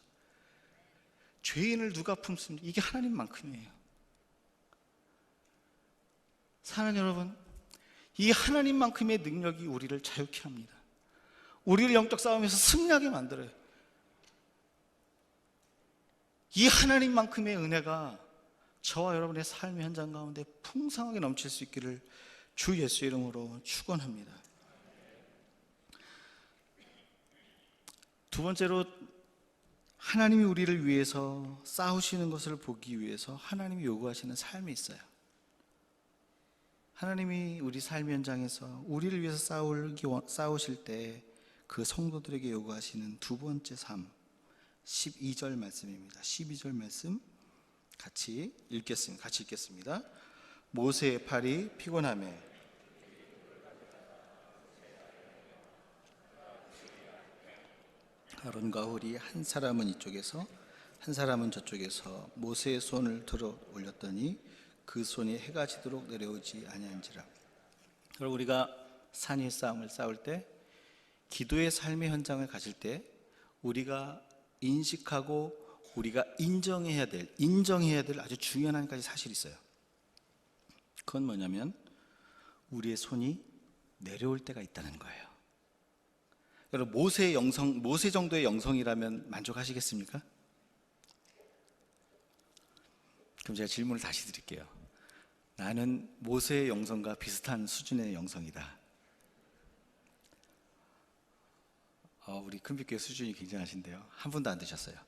죄인을 누가 품습니까? 이게 하나님만큼이에요. 사랑하는 여러분, 이 하나님만큼의 능력이 우리를 자유케 합니다. 우리를 영적 싸움에서 승리하게 만들어요. 이 하나님만큼의 은혜가 저와 여러분의 삶의 현장 가운데 풍성하게 넘칠 수 있기를 주 예수의 이름으로 축원합니다. 두 번째로, 하나님이 우리를 위해서 싸우시는 것을 보기 위해서 하나님이 요구하시는 삶이 있어요. 하나님이 우리 삶의 현장에서 우리를 위해서 싸우실 때 그 성도들에게 요구하시는 두 번째 삶, 12절 말씀입니다. 12절 말씀 같이 읽겠습니다. 모세의 팔이 피곤하매 아론과 훌이 한 사람은 이쪽에서 한 사람은 저쪽에서 모세의 손을 들어 올렸더니 그 손이 해가 지도록 내려오지 아니한지라. 여러분, 우리가 산 위의 싸움을 싸울 때, 기도의 삶의 현장을 가실 때 우리가 인식하고 우리가 인정해야 될 아주 중요한 한 가지 사실이 있어요. 그건 뭐냐면 우리의 손이 내려올 때가 있다는 거예요. 여러분, 모세 정도의 영성이라면 만족하시겠습니까? 그럼 제가 질문을 다시 드릴게요. 나는 모세의 영성과 비슷한 수준의 영성이다. 우리 큰빛교회 수준이 굉장하신데요. 한 분도 안 되셨어요.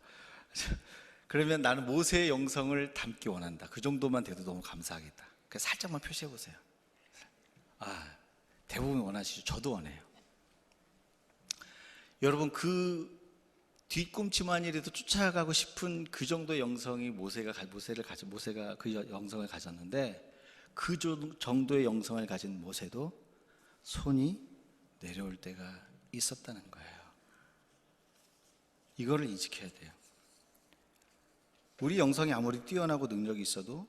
그러면 나는 모세의 영성을 담기 원한다. 그 정도만 돼도 너무 감사하겠다. 그래서 살짝만 표시해 보세요. 대부분 원하시죠. 저도 원해요. 여러분, 그 뒤꿈치만이라도 쫓아가고 싶은 그 정도의 영성이 모세가 그 영성을 가졌는데, 그 정도의 영성을 가진 모세도 손이 내려올 때가 있었다는 거예요. 이거를 인식해야 돼요. 우리 영성이 아무리 뛰어나고 능력이 있어도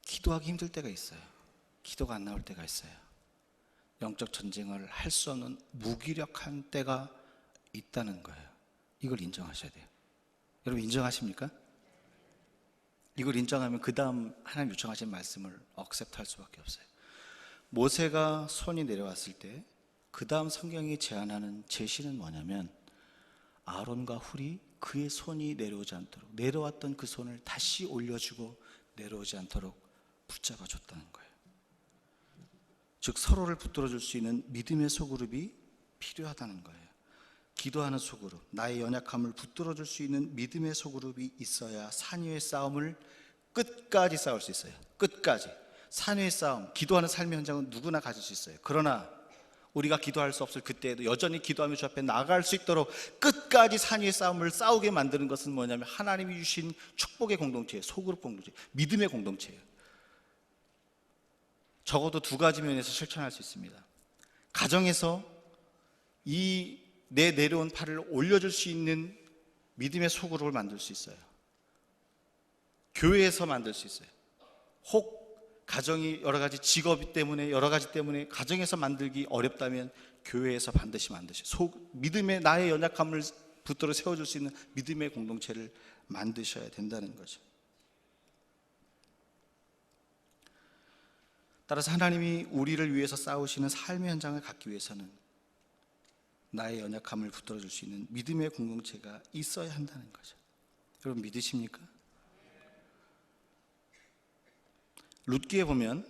기도하기 힘들 때가 있어요. 기도가 안 나올 때가 있어요. 영적 전쟁을 할 수 없는 무기력한 때가 있다는 거예요. 이걸 인정하셔야 돼요. 여러분, 인정하십니까? 이걸 인정하면 그 다음 하나님 요청하신 말씀을 억셉트할 수밖에 없어요. 모세가 손이 내려왔을 때 그 다음 성경이 제안하는 제시는 뭐냐면, 아론과 훌이 그의 손이 내려오지 않도록, 내려왔던 그 손을 다시 올려주고 내려오지 않도록 붙잡아 줬다는 거예요. 즉, 서로를 붙들어줄 수 있는 믿음의 소그룹이 필요하다는 거예요. 기도하는 소그룹, 나의 연약함을 붙들어줄 수 있는 믿음의 소그룹이 있어야 산 위의 싸움을 끝까지 싸울 수 있어요. 끝까지. 산 위의 싸움, 기도하는 삶의 현장은 누구나 가질 수 있어요. 그러나 우리가 기도할 수 없을 그때에도 여전히 기도하며 주 앞에 나아갈 수 있도록 끝까지 산 위의 싸움을 싸우게 만드는 것은 뭐냐면, 하나님이 주신 축복의 공동체, 소그룹 공동체, 믿음의 공동체예요. 적어도 두 가지 면에서 실천할 수 있습니다. 가정에서 이 내 내려온 팔을 올려줄 수 있는 믿음의 소그룹을 만들 수 있어요. 교회에서 만들 수 있어요. 혹 가정이 여러 가지 직업 때문에, 여러 가지 때문에 가정에서 만들기 어렵다면 교회에서 반드시 믿음의 나의 연약함을 붙들어 세워줄 수 있는 믿음의 공동체를 만드셔야 된다는 거죠. 따라서 하나님이 우리를 위해서 싸우시는 삶의 현장을 갖기 위해서는 나의 연약함을 붙들어줄 수 있는 믿음의 공동체가 있어야 한다는 거죠. 여러분, 믿으십니까? 룻기에 보면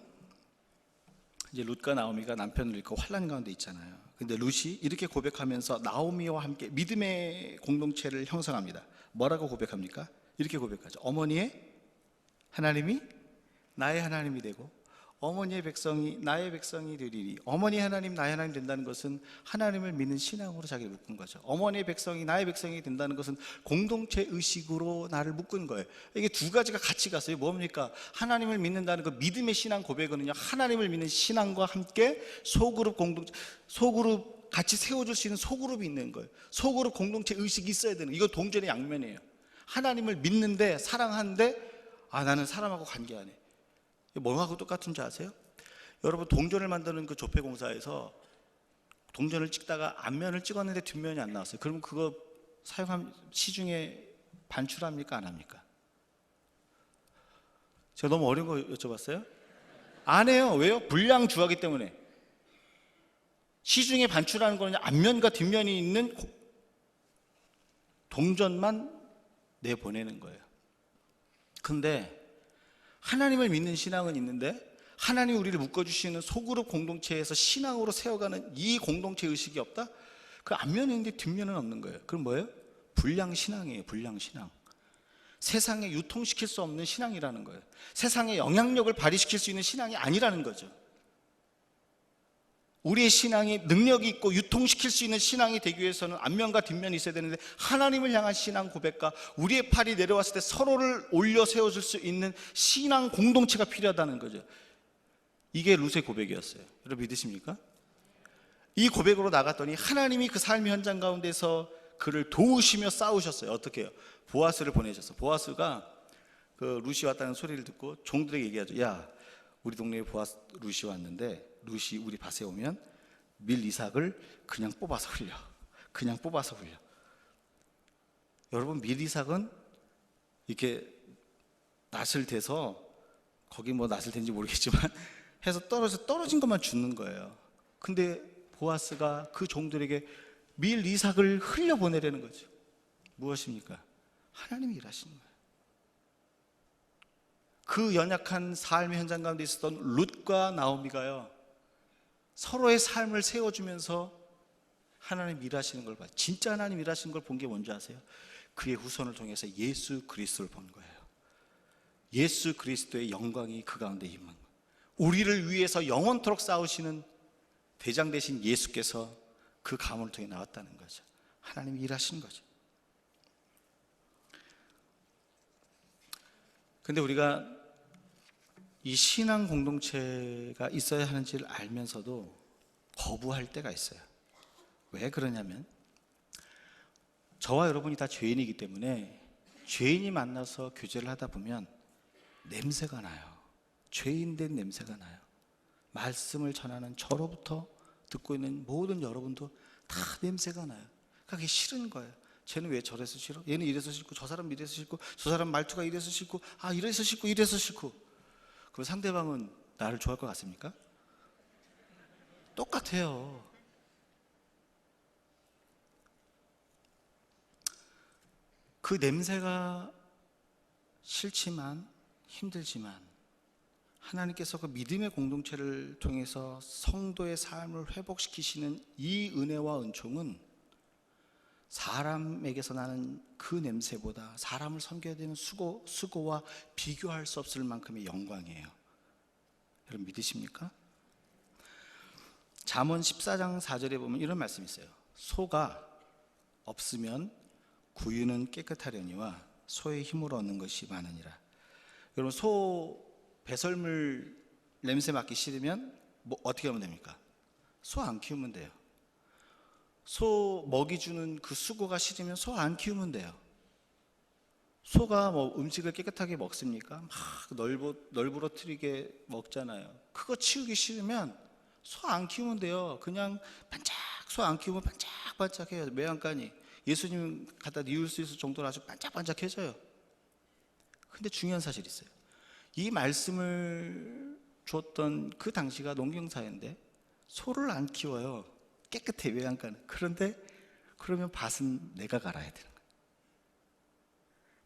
이제 룻과 나오미가 남편을 잃고 환난 가운데 있잖아요. 근데 룻이 이렇게 고백하면서 나오미와 함께 믿음의 공동체를 형성합니다. 뭐라고 고백합니까? 이렇게 고백하죠. 어머니의 하나님이 나의 하나님이 되고 어머니의 백성이 나의 백성이 되리니, 어머니 하나님 나의 하나님 된다는 것은 하나님을 믿는 신앙으로 자기를 묶은 거죠. 어머니의 백성이 나의 백성이 된다는 것은 공동체 의식으로 나를 묶은 거예요. 이게 두 가지가 같이 갔어요. 뭡니까? 하나님을 믿는다는 그 믿음의 신앙 고백은요, 하나님을 믿는 신앙과 함께 소그룹 같이 세워줄 수 있는 소그룹이 있는 거예요. 소그룹 공동체 의식이 있어야 되는 거예요. 이거 동전의 양면이에요. 하나님을 믿는데, 사랑하는데, 나는 사람하고 관계 안 해. 뭐하고 똑같은 줄 아세요? 여러분, 동전을 만드는 그 조폐공사에서 동전을 찍다가 앞면을 찍었는데 뒷면이 안 나왔어요. 그럼 그거 사용하면 시중에 반출합니까? 안 합니까? 제가 너무 어려운 거 여쭤봤어요? 안 해요. 왜요? 불량주하기 때문에. 시중에 반출하는 거는 앞면과 뒷면이 있는 동전만 내보내는 거예요. 근데 하나님을 믿는 신앙은 있는데, 하나님이 우리를 묶어주시는 소그룹 공동체에서 신앙으로 세워가는 이 공동체 의식이 없다? 그 앞면은 있는데 뒷면은 없는 거예요. 그럼 뭐예요? 불량신앙이에요. 불량신앙. 세상에 유통시킬 수 없는 신앙이라는 거예요. 세상에 영향력을 발휘시킬 수 있는 신앙이 아니라는 거죠. 우리의 신앙이 능력이 있고 유통시킬 수 있는 신앙이 되기 위해서는 앞면과 뒷면이 있어야 되는데, 하나님을 향한 신앙 고백과 우리의 팔이 내려왔을 때 서로를 올려 세워줄 수 있는 신앙 공동체가 필요하다는 거죠. 이게 룻의 고백이었어요. 여러분 믿으십니까? 이 고백으로 나갔더니 하나님이 그 삶의 현장 가운데서 그를 도우시며 싸우셨어요. 어떻게 해요? 보아스를 보내셨어요. 보아스가 그 룻이 왔다는 소리를 듣고 종들에게 얘기하죠. 야, 우리 동네에 룻이 왔는데, 룻이 우리 밭에 오면 밀 이삭을 그냥 뽑아서 흘려. 그냥 뽑아서 흘려. 여러분, 밀 이삭은 이렇게 낫을 대서, 거기 뭐 낫을 댄지 모르겠지만 해서 떨어진 것만 주는 거예요. 근데 보아스가 그 종들에게 밀 이삭을 흘려 보내려는 거죠. 무엇입니까? 하나님이 일하시는 거예요. 그 연약한 삶의 현장 가운데 있었던 룻과 나오미가요, 서로의 삶을 세워주면서 하나님 일하시는 걸 봐요. 진짜 하나님 일하시는 걸 본 게 뭔지 아세요? 그의 후손을 통해서 예수 그리스도를 본 거예요. 예수 그리스도의 영광이 그 가운데 임한 거예요. 우리를 위해서 영원토록 싸우시는 대장 되신 예수께서 그 가문을 통해 나왔다는 거죠. 하나님이 일하신 거죠. 근데 우리가 이 신앙 공동체가 있어야 하는지를 알면서도 거부할 때가 있어요. 왜 그러냐면, 저와 여러분이 다 죄인이기 때문에 죄인이 만나서 교제를 하다 보면 냄새가 나요. 죄인된 냄새가 나요. 말씀을 전하는 저로부터 듣고 있는 모든 여러분도 다 냄새가 나요. 그러니까 그게 싫은 거예요. 쟤는 왜 저래서 싫어? 얘는 이래서 싫고, 저 사람 이래서 싫고, 저 사람 말투가 이래서 싫고, 이래서 싫고, 이래서 싫고. 그럼 상대방은 나를 좋아할 것 같습니까? 똑같아요. 그 냄새가 싫지만, 힘들지만, 하나님께서 그 믿음의 공동체를 통해서 성도의 삶을 회복시키시는 이 은혜와 은총은 사람에게서 나는 그 냄새보다 사람을 섬겨야 되는 수고와 비교할 수 없을 만큼의 영광이에요. 여러분 믿으십니까? 잠언 14장 4절에 보면 이런 말씀이 있어요. 소가 없으면 구유는 깨끗하려니와 소의 힘으로 얻는 것이 많으니라. 여러분, 소 배설물 냄새 맡기 싫으면 어떻게 하면 됩니까? 소 안 키우면 돼요. 소 먹이 주는 그 수고가 싫으면 소 안 키우면 돼요. 소가 음식을 깨끗하게 먹습니까? 막 널브러뜨리게 먹잖아요. 그거 치우기 싫으면 소 안 키우면 돼요. 그냥 소 안 키우면 반짝반짝해요. 매한간이 예수님 갖다 뉘울 수 있을 정도로 아주 반짝반짝해져요. 근데 중요한 사실이 있어요. 이 말씀을 줬던 그 당시가 농경사회인데 소를 안 키워요. 깨끗해, 외양간은. 그런데 그러면 밭은 내가 갈아야 되는 거예요.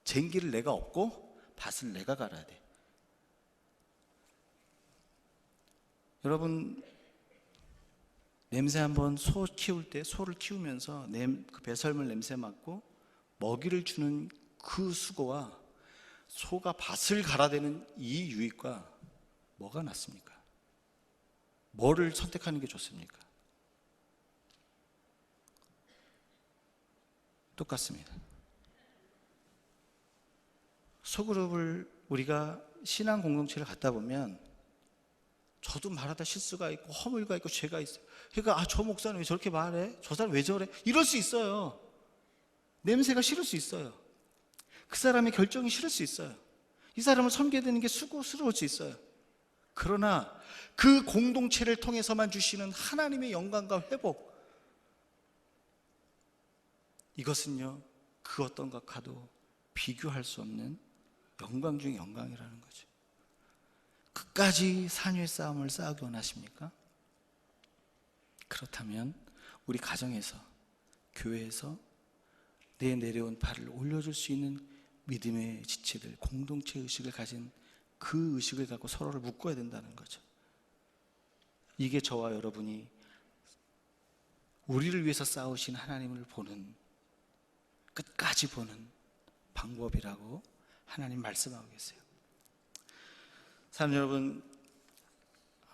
쟁기를 내가 얻고 밭을 내가 갈아야 돼. 여러분, 냄새 한번 소 키울 때, 소를 키우면서 그 배설물 냄새 맡고 먹이를 주는 그 수고와 소가 밭을 갈아대는 이 유익과 뭐가 낫습니까? 뭐를 선택하는 게 좋습니까? 똑같습니다. 소그룹을 우리가 신앙 공동체를 갖다 보면 저도 말하다 실수가 있고 허물가 있고 죄가 있어요. 그러니까 저 목사는 왜 저렇게 말해? 저 사람 왜 저래? 이럴 수 있어요. 냄새가 싫을 수 있어요. 그 사람의 결정이 싫을 수 있어요. 이 사람을 섬겨야 되는 게 수고스러울 수 있어요. 그러나 그 공동체를 통해서만 주시는 하나님의 영광과 회복, 이것은요 그 어떤 것과도 비교할 수 없는 영광 중의 영광이라는 거죠. 끝까지 산유의 싸움을 싸우기 원하십니까? 그렇다면 우리 가정에서, 교회에서 내 내려온 발을 올려줄 수 있는 믿음의 지체들, 공동체 의식을 가진 그 의식을 갖고 서로를 묶어야 된다는 거죠. 이게 저와 여러분이 우리를 위해서 싸우신 하나님을 보는, 끝까지 보는 방법이라고 하나님 말씀하고 계세요. 사랑하는 여러분,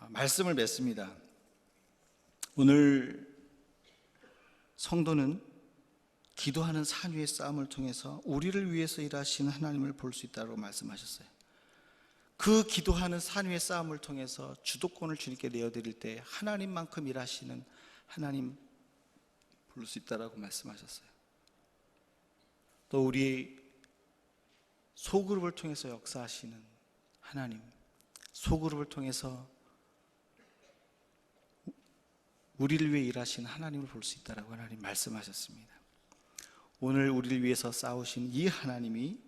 말씀을 맺습니다. 오늘 성도는 기도하는 산유의 싸움을 통해서 우리를 위해서 일하시는 하나님을 볼 수 있다고 말씀하셨어요. 그 기도하는 산유의 싸움을 통해서 주도권을 주님께 내어드릴 때 하나님만큼 일하시는 하나님 볼 수 있다고 말씀하셨어요. 또 우리 소그룹을 통해서 역사하시는 하나님, 소그룹을 통해서 우리를 위해 일하시는 하나님을 볼 수 있다고 하나님 말씀하셨습니다. 오늘 우리를 위해서 싸우신 이 하나님이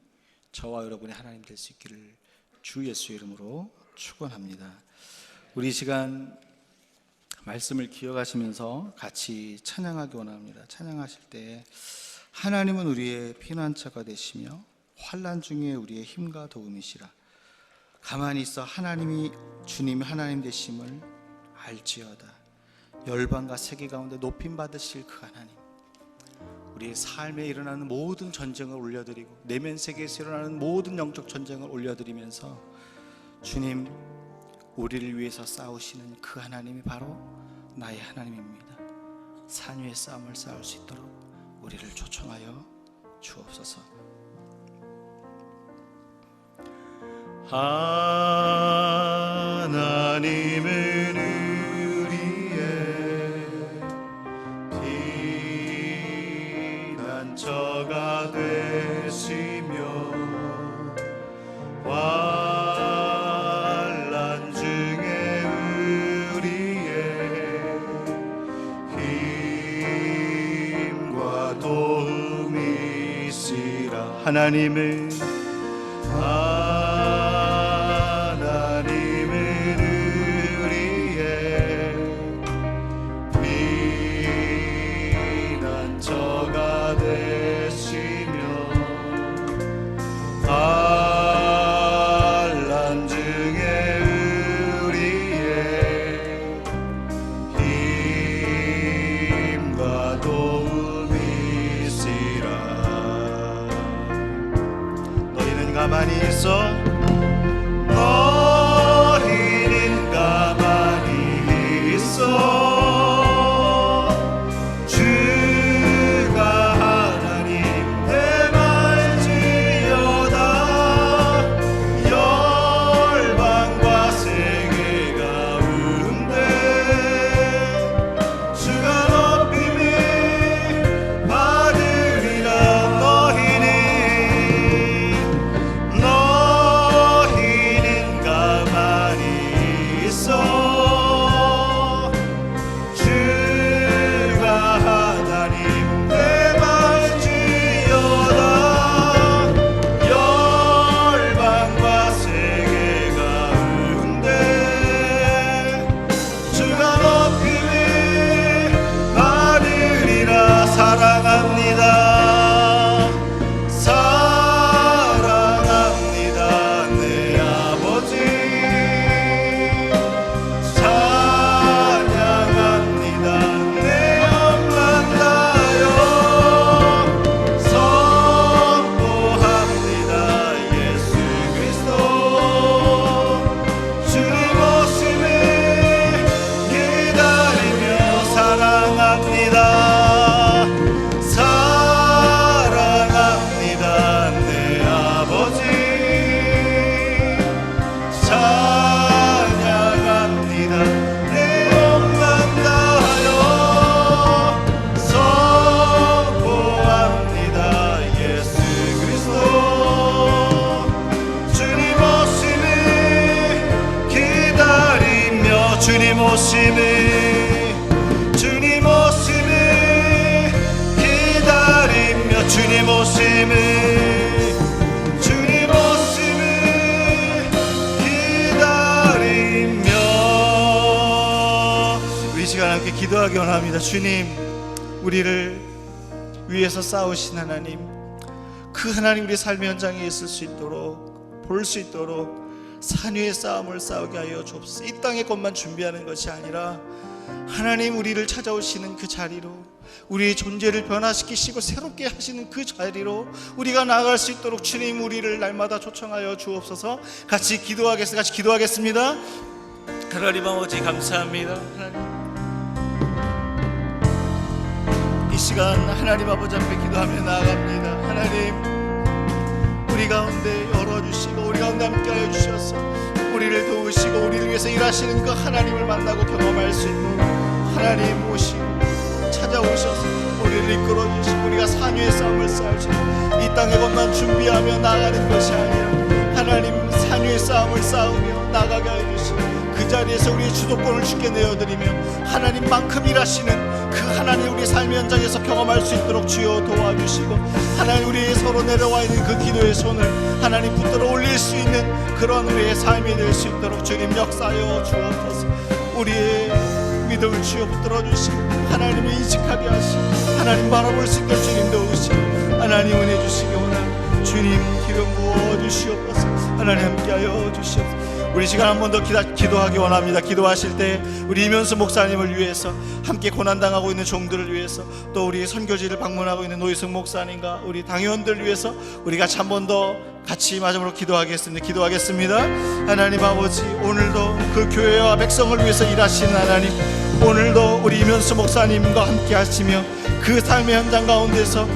저와 여러분의 하나님 될 수 있기를 주 예수의 이름으로 축원합니다. 우리 시간 말씀을 기억하시면서 같이 찬양하기 원합니다. 찬양하실 때 하나님은 우리의 피난처가 되시며 환난 중에 우리의 힘과 도움이시라. 가만히 있어 하나님이 주님이 하나님 되심을 알지어다. 열방과 세계 가운데 높임 받으실 그 하나님, 우리의 삶에 일어나는 모든 전쟁을 올려드리고 내면 세계에서 일어나는 모든 영적 전쟁을 올려드리면서 주님, 우리를 위해서 싸우시는 그 하나님이 바로 나의 하나님입니다. 산유의 싸움을 싸울 수 있도록 우리를 초청하여 주옵소서. 하나님은 우리의 피난처가 되시며 환난 중에 우리의 힘과 도움이시라. 하나님은 우리의 피난처가 되시며 환난 중에 우리의 힘과 도움이시라. 너희는 가만히 있어. 너희는 가만히 있어. 주가 하나님 행할지어다. 열방과 세계 가운데 주가 높임을 받으리라. 너희는 오심을 주님 오심을 기다리며 주님 오심을 주님 오심을 기다리며 우리 시간 함께 기도하기 원합니다. 주님, 우리를 위해서 싸우신 하나님, 그 하나님 우리 삶의 현장에 있을 수 있도록 볼 수 있도록 산 위의 싸움을 싸우게 하여 주옵소서. 이 땅의 것만 준비하는 것이 아니라 하나님 우리를 찾아오시는 그 자리로, 우리의 존재를 변화시키시고 새롭게 하시는 그 자리로 우리가 나아갈 수 있도록 주님 우리를 날마다 초청하여 주옵소서. 같이 기도하겠습니다. 하나님 아버지 감사합니다. 하나님, 이 시간 하나님 아버지 앞에 기도하며 나아갑니다. 하나님, 우리 가운데 열어주시고 우리 가운데 함께하여 주셔서 우리를 도우시고 우리를 위해서 일하시는 그 하나님을 만나고 경험할 수 있도록 하나님 오시고 찾아오셔서 우리를 이끌어주시고 우리가 산 위의 싸움을 싸우시고 이 땅의 것만 준비하며 나아가는 것이 아니라 하나님 산 위의 싸움을 싸우며 나가게 하여 주시고 그 자리에서 우리의 주도권을 주께 내어드리며 하나님만큼 일하시는 그 하나님 우리 삶의 현장에서 경험할 수 있도록 주여 도와주시고 하나님 우리 서로 내려와 있는 그 기도의 손을 하나님 붙들어 올릴 수 있는 그런 우리의 삶이 될 수 있도록 주님 역사하여 주옵소서. 우리의 믿음을 주여 붙들어 주시고 하나님을 인식하게 하시고 하나님 바라볼 수 있도록 주님 도우시고 하나님 은혜 주시기 원합니다. 주님 기름 부어 주시옵소서. 하나님 함께하여 주시옵소서. 우리 시간 한 번 더 기도하기 원합니다. 기도하실 때 우리 이면수 목사님을 위해서, 함께 고난당하고 있는 종들을 위해서, 또 우리 선교지를 방문하고 있는 노희승 목사님과 우리 당회원들을 위해서 우리 같이 한 번 더 같이 마지막으로 기도하겠습니다. 하나님 아버지, 오늘도 그 교회와 백성을 위해서 일하시는 하나님, 오늘도 우리 이면수 목사님과 함께 하시며 그 삶의 현장 가운데서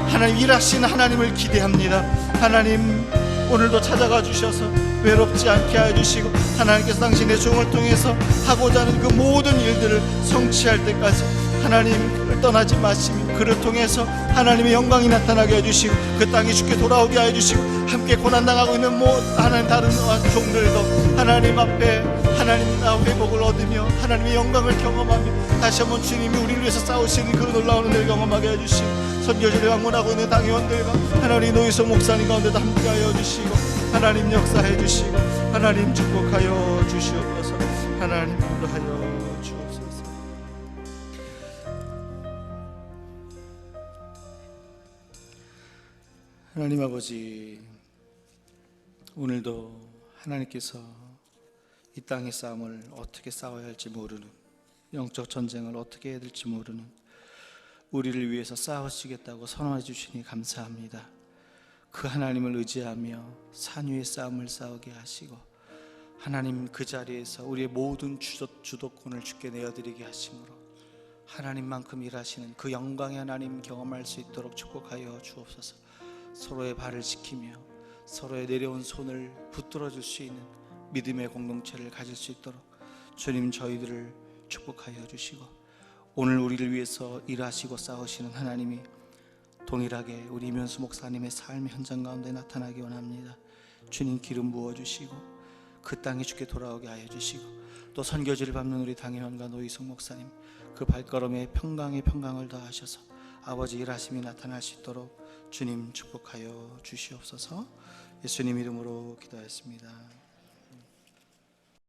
하나님 일하시는 하나님을 기대합니다. 하나님, 오늘도 찾아가 주셔서 외롭지 않게 해주시고 하나님께서 당신의 종을 통해서 하고자 하는 그 모든 일들을 성취할 때까지 하나님 떠나지 마시며 그를 통해서 하나님의 영광이 나타나게 해주시고 그 땅이 주께 돌아오게 해주시고 함께 고난당하고 있는 하나님 다른 종들도 하나님 앞에 하나님 회복을 얻으며 하나님의 영광을 경험하며 다시 한번 주님이 우리를 위해서 싸우시는 그 놀라운 은혜를 경험하게 해주시고 선교지를 방문하고 있는 당회원들과 하나님 노희성 목사님 가운데도 함께하여 주시고 하나님 역사해 주시고 하나님 축복하여 주시옵소서. 하나님 인도하여 주옵소서. 하나님 아버지, 오늘도 하나님께서 이 땅의 싸움을 어떻게 싸워야 할지 모르는, 영적 전쟁을 어떻게 해야 될지 모르는 우리를 위해서 싸우시겠다고 선언해 주시니 감사합니다. 그 하나님을 의지하며 산 위의 싸움을 싸우게 하시고 하나님 그 자리에서 우리의 모든 주도권을 주께 내어드리게 하심으로 하나님만큼 일하시는 그 영광의 하나님 경험할 수 있도록 축복하여 주옵소서. 서로의 발을 지키며 서로의 내려온 손을 붙들어 줄 수 있는 믿음의 공동체를 가질 수 있도록 주님 저희들을 축복하여 주시고 오늘 우리를 위해서 일하시고 싸우시는 하나님이 동일하게 우리 이면수 목사님의 삶의 현장 가운데 나타나기 원합니다. 주님 기름 부어주시고 그 땅에 주께 돌아오게 하여 주시고 또 선교지를 밟는 우리 당회원과 노희성 목사님 그 발걸음에 평강의 평강을 더하셔서 아버지 일하심이 나타날 수 있도록 주님 축복하여 주시옵소서. 예수님 이름으로 기도하였습니다.